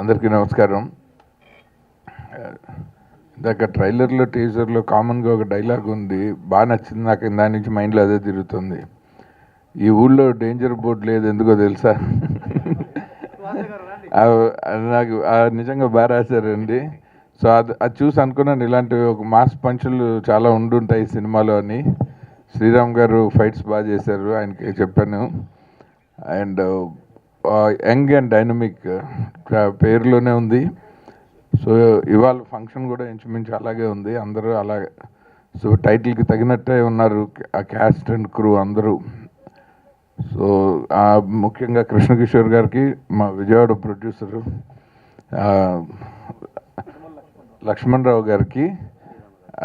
అందరికీ నమస్కారం. ఇందాక ట్రైలర్లో టీజర్లో కామన్గా ఒక డైలాగ్ ఉంది, బాగా నచ్చింది నాకు. దాని నుంచి మైండ్లో అదే తిరుగుతుంది. ఈ ఊళ్ళో డేంజర్ బోర్డు లేదు, ఎందుకో తెలుసా? నాకు నిజంగా బాగా రాశారండి. సో అది చూసి అనుకున్నాను, ఇలాంటి ఒక మాస్ పంచులు చాలా ఉండుంటాయి సినిమాలో అని. శ్రీరామ్ గారు ఫైట్స్ బాగా చేశారు, ఆయనకి చెప్పాను. అండ్ యంగ్ అండ్ డైనమిక్ పేరులోనే ఉంది. సో ఇవాళ ఫంక్షన్ కూడా ఇంచుమించు అలాగే ఉంది, అందరూ అలాగే. సో టైటిల్కి తగినట్టే ఉన్నారు ఆ క్యాస్ట్ అండ్ క్రూ అందరూ. సో ముఖ్యంగా కృష్ణకిషోర్ గారికి, మా విజయవాడ ప్రొడ్యూసరు లక్ష్మణరావు గారికి,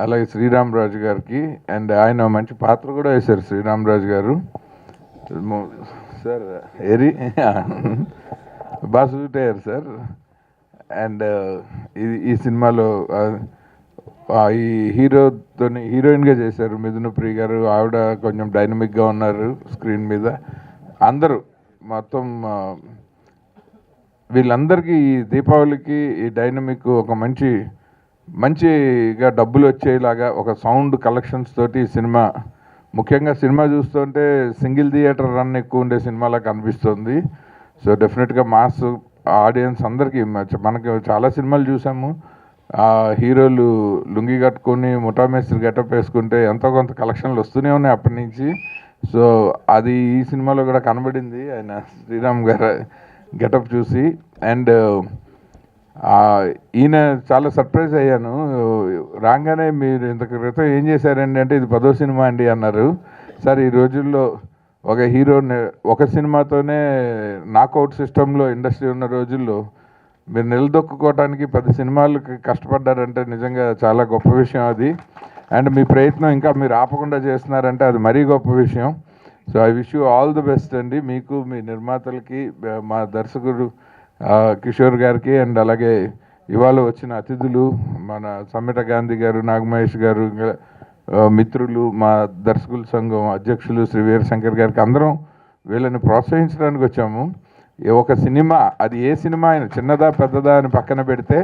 అలాగే శ్రీరామరాజు గారికి. అండ్ ఆయన మంచి పాత్ర కూడా వేశారు శ్రీరామరాజు గారు. సార్ ఏరి బాగా సూట్ అయ్యారు సార్. అండ్ ఈ సినిమాలో ఈ హీరోయిన్గా చేశారు మిథునప్రియ గారు. ఆవిడ కొంచెం డైనమిక్గా ఉన్నారు స్క్రీన్ మీద. అందరూ మొత్తం వీళ్ళందరికీ ఈ దీపావళికి ఈ డైనమిక్ ఒక మంచిగా డబ్బులు వచ్చేలాగా ఒక సౌండ్ కలెక్షన్స్ తోటి సినిమా, ముఖ్యంగా సినిమా చూస్తుంటే సింగిల్ థియేటర్ రన్ ఎక్కువ ఉండే సినిమాలా కనిపిస్తుంది. సో డెఫినెట్గా మాస్ ఆడియన్స్ అందరికీ, మనకి చాలా సినిమాలు చూసాము, హీరోలు లుంగి కట్టుకొని ముఠామేస్త్రి గెటప్ వేసుకుంటే ఎంతో కొంత కలెక్షన్లు వస్తూనే ఉన్నాయి అప్పటి నుంచి. సో అది ఈ సినిమాలో కూడా కనబడింది, ఆయన శ్రీరామ్ గారు గెటప్ చూసి. అండ్ ఈయన చాలా సర్ప్రైజ్ అయ్యాను. రాగానే మీరు ఇంత క్రితం ఏం చేశారండి అంటే, ఇది 10వ సినిమా అండి అన్నారు. సార్ ఈ రోజుల్లో ఒక హీరో ఒక సినిమాతోనే నాకౌట్ సిస్టంలో ఇండస్ట్రీ ఉన్న రోజుల్లో మీరు నిలదొక్కుకోవడానికి 10 సినిమాలకి కష్టపడ్డారంటే నిజంగా చాలా గొప్ప విషయం అది. అండ్ మీ ప్రయత్నం ఇంకా మీరు ఆపకుండా చేస్తున్నారంటే అది మరీ గొప్ప విషయం. So I wish you all the best అండి, మీకు, మీ నిర్మాతలకి, మా దర్శకుడు కిషోర్ గారికి. అండ్ అలాగే ఇవాళ వచ్చిన అతిథులు మన సమ్మిట గాంధీ గారు, నాగమహేష్ గారు, మిత్రులు, మా దర్శకుల సంఘం అధ్యక్షులు శ్రీ వీరశంకర్ గారికి, అందరం వీళ్ళని ప్రోత్సహించడానికి వచ్చాము. ఒక సినిమా, అది ఏ సినిమా అయినా చిన్నదా పెద్దదా అని పక్కన పెడితే,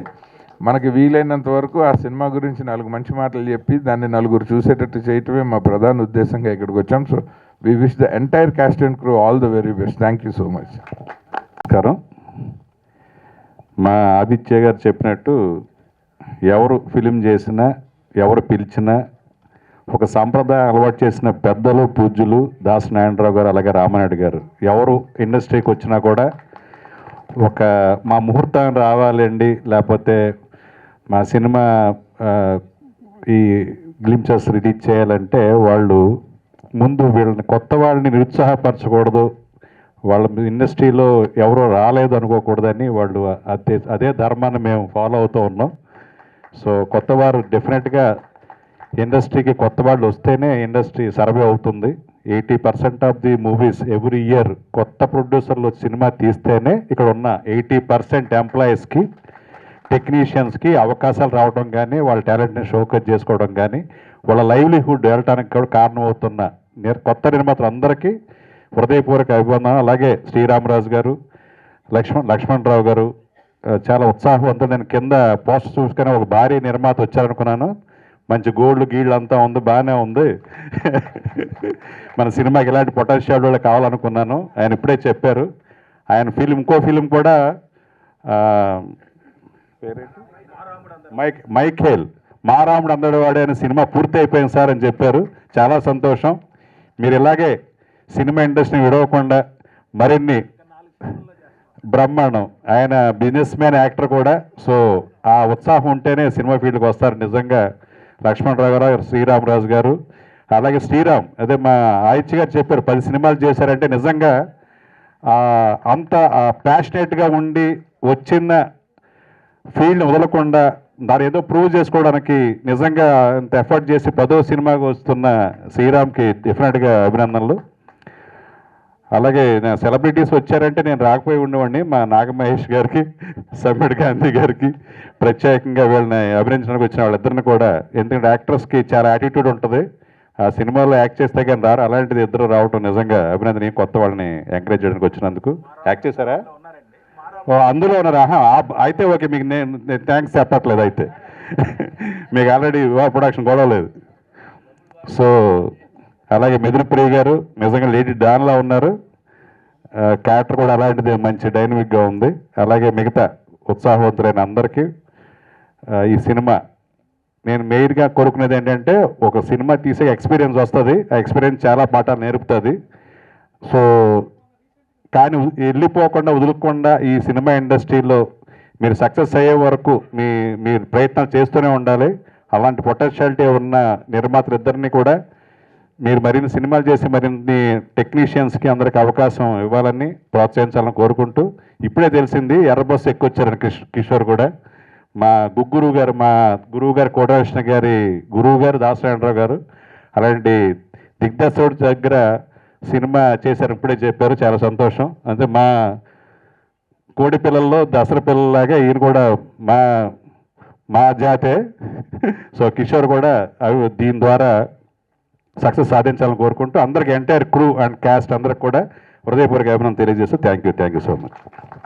మనకి వీలైనంత వరకు ఆ సినిమా గురించి 4 మంచి మాటలు చెప్పి దాన్ని నలుగురు చూసేటట్టు చేయటమే మా ప్రధాన ఉద్దేశంగా ఇక్కడికి వచ్చాం. So we wish the entire cast and crew all the very best. Thank you so much. నమస్కారం. మా ఆదిత్య గారు చెప్పినట్టు, ఎవరు ఫిలిం చేసినా, ఎవరు పిలిచినా, ఒక సాంప్రదాయం అలవాటు చేసిన పెద్దలు, పూజ్యులు దాస నారాయణరావు గారు, అలాగే రామానాయుడు గారు, ఎవరు ఇండస్ట్రీకి వచ్చినా కూడా ఒక మా ముహూర్తం రావాలండి, లేకపోతే మా సినిమా ఈ గ్లింప్సెస్ రిలీజ్ చేయాలంటే వాళ్ళు ముందు వీళ్ళని, కొత్త వాళ్ళని నిరుత్సాహపరచకూడదు, వాళ్ళ ఇండస్ట్రీలో ఎవరో రాలేదు అనుకోకూడదని వాళ్ళు అదే ధర్మాన్ని మేము ఫాలో అవుతూ ఉన్నాం. సో కొత్త వారు డెఫినెట్గా ఇండస్ట్రీకి కొత్త వాళ్ళు వస్తేనే ఇండస్ట్రీ సర్వే అవుతుంది. 80% of the movies every year కొత్త ప్రొడ్యూసర్లు సినిమా తీస్తేనే ఇక్కడ ఉన్న 80% ఎంప్లాయీస్కి, టెక్నీషియన్స్కి అవకాశాలు రావడం కానీ, వాళ్ళ టాలెంట్ని షోకేస్ చేసుకోవడం కానీ, వాళ్ళ లైవ్లీహుడ్ వెళ్ళటానికి కూడా కారణమవుతున్న కొత్త నిర్మాతలు అందరికీ హృదయపూర్వక అభివందనం. అలాగే శ్రీరామరాజు గారు, లక్ష్మణరావు గారు చాలా ఉత్సాహవంతులు. నేను కింద పోస్ట్ చూసుకొని ఒక భారీ నిర్మాత వచ్చారనుకున్నాను. మంచి గోల్డ్ గీళ్ళు అంతా ఉంది, బాగానే ఉంది. మన సినిమాకి ఇలాంటి పొటెన్షియల్ వాళ్ళు కావాలనుకున్నాను. ఆయన ఇప్పుడే చెప్పారు, ఆయన ఇంకో ఫిలిం కూడా మైఖేల్ మారాముడు అందడి వాడే అనే సినిమా పూర్తి అయిపోయింది సార్ అని చెప్పారు. చాలా సంతోషం. మీరు ఇలాగే సినిమా ఇండస్ట్రీని విడవకుండా మరిన్ని బ్రహ్మాండం. ఆయన బిజినెస్ మ్యాన్, యాక్టర్ కూడా. సో ఆ ఉత్సాహం ఉంటేనే సినిమా ఫీల్డ్కి వస్తారు. నిజంగా లక్ష్మణరావు గారు, శ్రీరామరాజు గారు, అలాగే శ్రీరామ్, అదే మా ఆయిత్య గారు చెప్పారు 10 సినిమాలు చేశారంటే నిజంగా అంత ప్యాషనేట్గా ఉండి వచ్చిన ఫీల్డ్ని వదలకుండా దాన్ని ఏదో ప్రూవ్ చేసుకోవడానికి నిజంగా ఇంత ఎఫర్ట్ చేసి 10వ సినిమాకి వస్తున్న శ్రీరామ్కి డెఫినెట్గా అభినందనలు. అలాగే సెలబ్రిటీస్ వచ్చారంటే నేను రాకపోయి ఉండేవాడిని. మా నాగమహేష్ గారికి, సమ్మిట్ గాంధీ గారికి ప్రత్యేకంగా వీళ్ళని అభినందించడానికి వచ్చిన వాళ్ళిద్దరిని కూడా. ఎందుకంటే యాక్టర్స్కి చాలా యాటిట్యూడ్ ఉంటుంది, ఆ సినిమాలో యాక్ట్ చేస్తే కానీ రారు. అలాంటిది ఇద్దరు రావటం నిజంగా అభినందనీయం. కొత్త వాళ్ళని ఎంకరేజ్ చేయడానికి వచ్చినందుకు. యాక్ట్ చేశారా? అందులో ఉన్నారు. అయితే ఓకే, మీకు నేను థ్యాంక్స్ చెప్పట్లేదు అయితే. మీకు ఆల్రెడీ ప్రొడక్షన్ గొడవ లేదు. సో అలాగే మిథున ప్రియ గారు నిజంగా లేడీ డాన్లా ఉన్నారు. క్యారెక్టర్ కూడా అలాంటిది, మంచి డైనమిక్గా ఉంది. అలాగే మిగతా ఉత్సాహవంతులైన అందరికీ ఈ సినిమా నేను మెయిన్గా కోరుకునేది ఏంటంటే, ఒక సినిమా తీసే ఎక్స్పీరియన్స్ వస్తుంది. ఆ ఎక్స్పీరియన్స్ చాలా పాఠాలు నేర్పుతుంది. సో కానీ వెళ్ళిపోకుండా వదులుకుండా ఈ సినిమా ఇండస్ట్రీలో మీరు సక్సెస్ అయ్యే వరకు మీరు ప్రయత్నాలు చేస్తూనే ఉండాలి. అలాంటి పొటెన్షియాలిటీ ఉన్న నిర్మాతలు ఇద్దరిని కూడా మీరు మరిన్ని సినిమాలు చేసి మరిన్ని టెక్నీషియన్స్కి అందరికి అవకాశం ఇవ్వాలని ప్రోత్సహించాలని కోరుకుంటూ, ఇప్పుడే తెలిసింది ఎర్రబస్సు ఎక్కొచ్చారని కిషోర్ కూడా. మా గురువు గారు కోటకృష్ణ గారి గురువు గారు దాసరాయణరావు గారు అలాంటి దిగ్దర్శకుడి దగ్గర సినిమా చేశారు, ఇప్పుడే చెప్పారు. చాలా సంతోషం. అంటే మా కోడి పిల్లల్లో దసరా పిల్లలాగా ఈయన కూడా మా జాతే. సో కిషోర్ కూడా దీని ద్వారా సక్సెస్ సాధించాలని కోరుకుంటూ అందరికి ఎంటైర్ క్రూ అండ్ క్యాస్ట్ అందరికి కూడా హృదయపూర్వక అభినందన తెలియజేస్తూ thank you so much.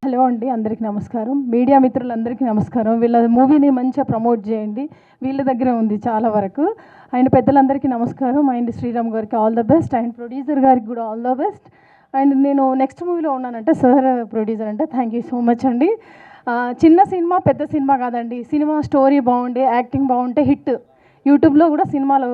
Hello అండి, అందరికీ నమస్కారం. మీడియా మిత్రులందరికీ నమస్కారం. వీళ్ళ మూవీని మంచిగా ప్రమోట్ చేయండి, వీళ్ళ దగ్గరే ఉంది చాలా వరకు. అండ్ పెద్దలందరికీ నమస్కారం. అండ్ శ్రీరామ్ గారికి all the best, and producer గారికి కూడా ఆల్ ద బెస్ట్. అండ్ నేను నెక్స్ట్ మూవీలో ఉన్నానంటే సార్ ప్రొడ్యూసర్ అంటే థ్యాంక్ యూ సో మచ్ అండి. చిన్న సినిమా పెద్ద సినిమా కాదండి, సినిమా స్టోరీ బాగుండే, యాక్టింగ్ బాగుంటే హిట్. యూట్యూబ్లో కూడా సినిమాలు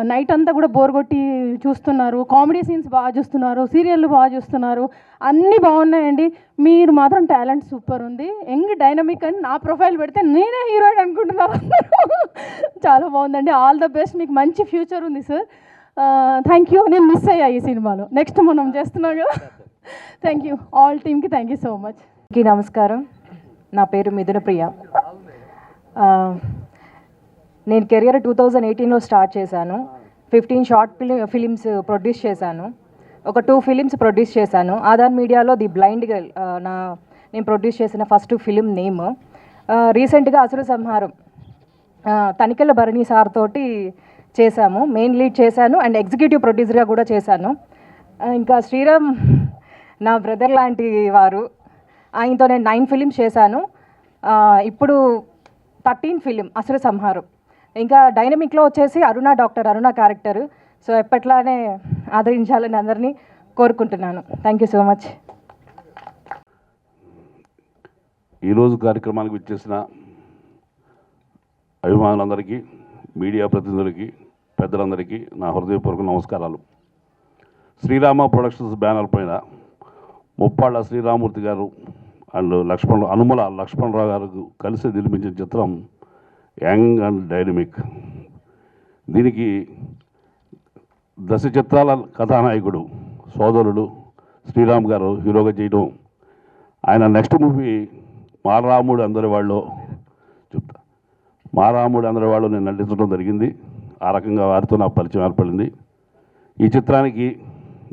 నైట్ అంతా కూడా బోర్ కొట్టి చూస్తున్నారు, కామెడీ సీన్స్ బాగా చూస్తున్నారు, సీరియళ్ళు బాగా చూస్తున్నారు, అన్నీ బాగున్నాయండి. మీరు మాత్రం టాలెంట్ సూపర్ ఉంది, యంగ్ డైనమిక్ అని నా ప్రొఫైల్ పెడితే నేనే హీరోయిన్ అనుకుంటున్నారు. చాలా బాగుందండి. ఆల్ ద బెస్ట్, మీకు మంచి ఫ్యూచర్ ఉంది సార్. Thank you. నేను మిస్ అయ్యా ఈ సినిమాలో, నెక్స్ట్ మనం చేస్తున్నాం కదా. థ్యాంక్ యూ ఆల్ టీమ్కి, థ్యాంక్ యూ సో మచ్. నమస్కారం, నా పేరు మిథున ప్రియ. నేను కెరియర్ 2018లో స్టార్ట్ చేశాను. 15 షార్ట్ ఫిలిమ్స్ ప్రొడ్యూస్ చేశాను, ఒక 2 ఫిలిమ్స్ ప్రొడ్యూస్ చేశాను. ఆధార్ మీడియాలో ది బ్లైండ్ గర్ల్ నేను ప్రొడ్యూస్ చేసిన ఫస్ట్ ఫిలిం నేమ్. రీసెంట్గా అసుర సంహారం తనికెళ్ళ భరణి సార్ తోటి చేశాము, మెయిన్ లీడ్ చేశాను అండ్ ఎగ్జిక్యూటివ్ ప్రొడ్యూసర్గా కూడా చేశాను. ఇంకా శ్రీరామ్ నా బ్రదర్ లాంటి వారు, ఆయనతో నేను 9 ఫిలిమ్స్ చేశాను. ఇప్పుడు 13 ఫిలిం అసుర సంహారం. ఇంకా డైనమిక్లో వచ్చేసి డాక్టర్ అరుణ క్యారెక్టర్. సో ఎప్పట్లానే ఆదరించాలని అందరినీ కోరుకుంటున్నాను. Thank you so much. ఈరోజు కార్యక్రమానికి విచ్చేసిన అభిమానులందరికీ, మీడియా ప్రతినిధులకి, పెద్దలందరికీ నా హృదయపూర్వక నమస్కారాలు. శ్రీరామ ప్రొడక్షన్స్ బ్యానర్ పైన ముప్పాళ్ళ శ్రీరామూర్తి గారు అండ్ అనుమల లక్ష్మణరావు గారు కలిసి నిర్మించిన చిత్రం యంగ్ అండ్ డైనమిక్. దీనికి దశ చిత్రాల కథానాయకుడు సోదరుడు శ్రీరామ్ గారు హీరోగా చేయడం, ఆయన నెక్స్ట్ మూవీ మారాముడు అందరి వాళ్ళు నేను నటించడం జరిగింది. ఆ రకంగా వారితో నా పరిచయం ఏర్పడింది. ఈ చిత్రానికి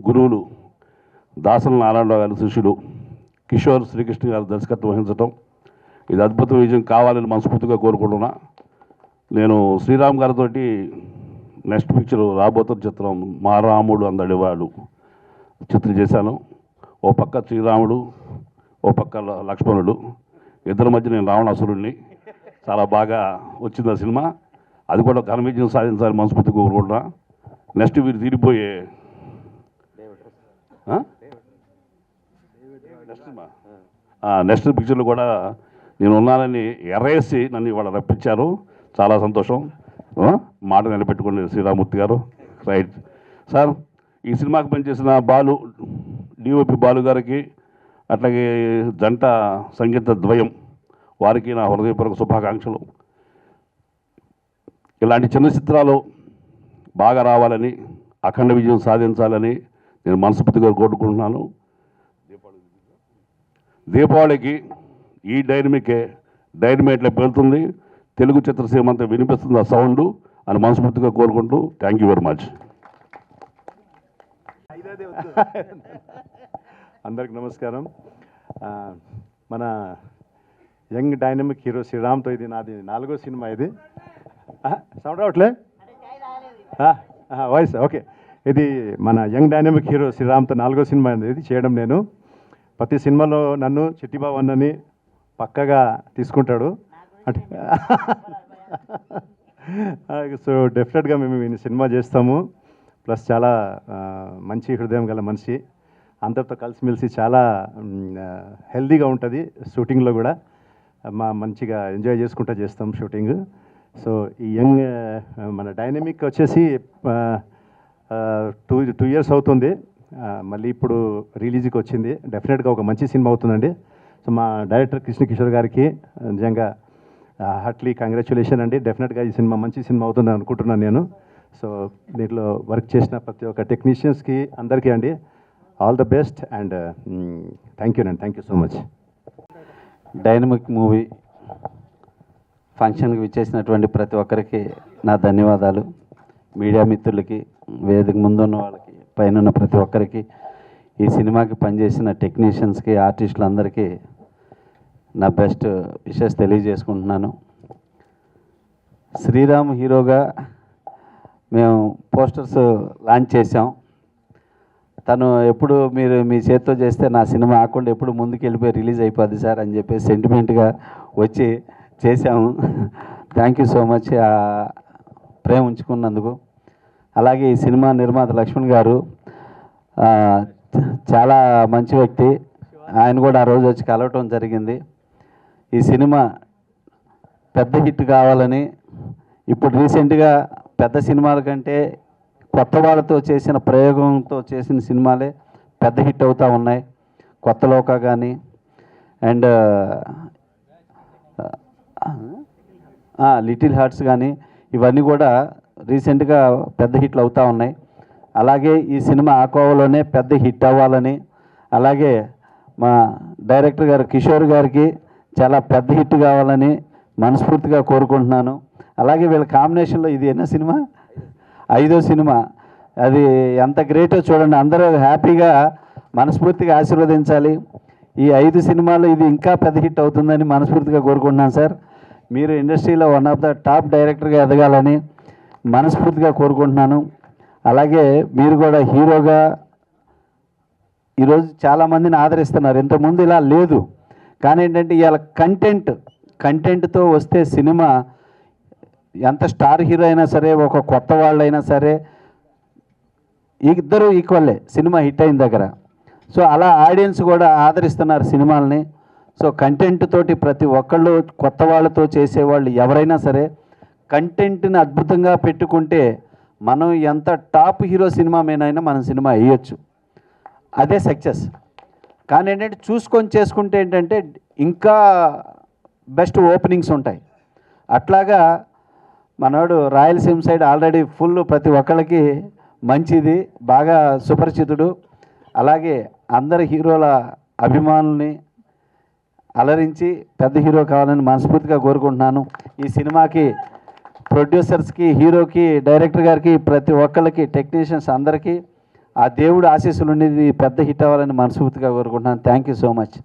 గురువులు దాసన నారాయణరావు గారి శిష్యుడు కిషోర్ శ్రీకృష్ణ గారు దర్శకత్వం వహించడం, ఇది అద్భుత విజయం కావాలని మనస్ఫూర్తిగా కోరుకుంటున్నా. నేను శ్రీరామ్ గారితో నెక్స్ట్ పిక్చర్ రాబోతున్న చిత్రం మారాముడు అందడివాడు చిత్రం చేశాను. ఓ పక్క శ్రీరాముడు, ఓ పక్క లక్ష్మణుడు, ఇద్దరి మధ్య నేను రావణాసురుడిని. చాలా బాగా వచ్చింది ఆ సినిమా. అది కూడా ఘన విజయం సాధించాలని మనస్ఫూర్తిగా కోరుకుంటున్నా. నెక్స్ట్ వీరు తీరిపోయే నెక్స్ట్ పిక్చర్లో కూడా నేను ఉన్నానని ఎర్రేసి నన్ను ఇవాళ రప్పించారు. చాలా సంతోషం. మాట నిలబెట్టుకోండి శ్రీరామూర్తి గారు. Right sir. ఈ సినిమాకి పనిచేసిన బాలు, డిఓపి బాలు గారికి, అట్లాగే జంట సంగీత ద్వయం వారికి నా హృదయపూర్వక శుభాకాంక్షలు. ఇలాంటి చిన్న చిత్రాలు బాగా రావాలని, అఖండ విజయం సాధించాలని నేను మనస్ఫూర్తిగా కోరుకుంటున్నాను. దీపావళికి ఈ డైనమైట్లో వెళ్తుంది, తెలుగు చిత్రసీమ అంతా వినిపిస్తుంది ఆ సౌండ్ అని మనస్ఫూర్తిగా కోరుకుంటూ థ్యాంక్ యూ వెరీ మచ్. అందరికి నమస్కారం. మన యంగ్ డైనమిక్ హీరో శ్రీరామ్తో ఇది నాది 4వ సినిమా. ఇది సౌండ్ రావట్లే, వాయిస్ ఓకే. ఇది మన యంగ్ డైనమిక్ హీరో శ్రీరామ్తో 4వ సినిమా ఇది చేయడం. నేను ప్రతి సినిమాలో నన్ను చిట్టిబాబు అన్నని పక్కగా తీసుకుంటాడు అంటే సో డెఫినెట్గా మేము ఈ సినిమా చేస్తాము. ప్లస్ చాలా మంచి హృదయం గల మనిషి, అందరితో కలిసిమెలిసి చాలా హెల్దీగా ఉంటుంది. షూటింగ్లో కూడా మంచిగా ఎంజాయ్ చేసుకుంటూ చేస్తాం షూటింగ్. సో ఈ యంగ్ మన డైనమిక్ వచ్చేసి 2 years అవుతుంది, మళ్ళీ ఇప్పుడు రిలీజ్కి వచ్చింది. డెఫినెట్గా ఒక మంచి సినిమా అవుతుందండి. సో మా డైరెక్టర్ కృష్ణ కిషోర్ గారికి నిజంగా హార్ట్లీ కంగ్రాచులేషన్ అండి. డెఫినెట్గా ఈ సినిమా మంచి సినిమా అవుతుంది అనుకుంటున్నాను నేను. సో దీంట్లో వర్క్ చేసిన ప్రతి ఒక్క టెక్నీషియన్స్కి అందరికీ అండి all the best and thank you అండి. Thank you so much. Dynamic movie ఫంక్షన్కి విచ్చేసినటువంటి ప్రతి ఒక్కరికి నా ధన్యవాదాలు. మీడియా మిత్రులకి, వేదిక ముందున్న వాళ్ళకి, పైన ప్రతి ఒక్కరికి, ఈ సినిమాకి పనిచేసిన టెక్నీషియన్స్కి, ఆర్టిస్టులందరికీ నా బెస్ట్ విషెస్ తెలియజేసుకుంటున్నాను. శ్రీరామ్ హీరోగా మేము పోస్టర్స్ లాంచ్ చేసాం. తను ఎప్పుడు మీరు మీ చేతితో చేస్తే నా సినిమా ఆకుండా ఎప్పుడు ముందుకు వెళ్ళిపోయి రిలీజ్ అయిపోద్ది సార్ అని చెప్పి సెంటిమెంట్గా వచ్చి చేశాము. థ్యాంక్ యూ సో మచ్ ప్రేమ ఉంచుకున్నందుకు. అలాగే ఈ సినిమా నిర్మాత లక్ష్మణ్ గారు చాలా మంచి వ్యక్తి, ఆయన కూడా ఆ రోజు వచ్చి కలవటం జరిగింది. ఈ సినిమా పెద్ద హిట్ కావాలని, ఇప్పుడు రీసెంట్గా పెద్ద సినిమాల కంటే కొత్త వాళ్ళతో చేసిన ప్రయోగంతో చేసిన సినిమాలే పెద్ద హిట్ అవుతూ ఉన్నాయి. కొత్త లోక కానీ అండ్ లిటిల్ హార్ట్స్ కానీ ఇవన్నీ కూడా రీసెంట్గా పెద్ద హిట్లు అవుతూ ఉన్నాయి. అలాగే ఈ సినిమా ఆ కోవలోనే పెద్ద హిట్ అవ్వాలని, అలాగే మా డైరెక్టర్ గారు కిషోర్ గారికి చాలా పెద్ద హిట్ కావాలని మనస్ఫూర్తిగా కోరుకుంటున్నాను. అలాగే వీళ్ళ కాంబినేషన్లో ఇది ఎన్నో సినిమా, 5వ సినిమా, అది ఎంత గ్రేటో చూడండి. అందరూ హ్యాపీగా మనస్ఫూర్తిగా ఆశీర్వదించాలి. ఈ 5 సినిమాలు ఇది ఇంకా పెద్ద హిట్ అవుతుందని మనస్ఫూర్తిగా కోరుకుంటున్నాను సార్. మీరు ఇండస్ట్రీలో వన్ ఆఫ్ ద టాప్ డైరెక్టర్గా ఎదగాలని మనస్ఫూర్తిగా కోరుకుంటున్నాను. అలాగే మీరు కూడా హీరోగా ఈరోజు చాలామందిని ఆదరిస్తున్నారు, ఇంతకుముందు ఇలా లేదు. కానీ ఏంటంటే ఇవాళ కంటెంట్తో వస్తే సినిమా ఎంత స్టార్ హీరో అయినా సరే, ఒక కొత్త వాళ్ళైనా సరే, ఇద్దరు ఈక్వల్లే సినిమా హిట్ అయిన దగ్గర. సో అలా ఆడియన్స్ కూడా ఆదరిస్తున్నారు సినిమాలని. సో కంటెంట్ తోటి ప్రతి ఒక్కళ్ళు, కొత్త వాళ్ళతో చేసేవాళ్ళు ఎవరైనా సరే కంటెంట్ని అద్భుతంగా పెట్టుకుంటే మనం ఎంత టాప్ హీరో సినిమా మీనైనా మనం సినిమా వేయచ్చు, అదే సక్సెస్. కానీ ఏంటంటే చూసుకొని చేసుకుంటే ఏంటంటే ఇంకా బెస్ట్ ఓపెనింగ్స్ ఉంటాయి. అట్లాగా మనోడు రాయలసీమ సైడ్ ఆల్రెడీ ఫుల్ ప్రతి ఒక్కళ్ళకి మంచిది, బాగా సుపరిచితుడు. అలాగే అందరి హీరోల అభిమానుల్ని అలరించి పెద్ద హీరో కావాలని మనస్ఫూర్తిగా కోరుకుంటున్నాను. ఈ సినిమాకి ప్రొడ్యూసర్స్కి, హీరోకి, డైరెక్టర్ గారికి, ప్రతి ఒక్కళ్ళకి, టెక్నీషియన్స్ అందరికీ ఆ దేవుడు ఆశీస్సులు ఉండేది పెద్ద హిట్ అవ్వాలని మనస్ఫూర్తిగా కోరుకుంటున్నాను. Thank you so much.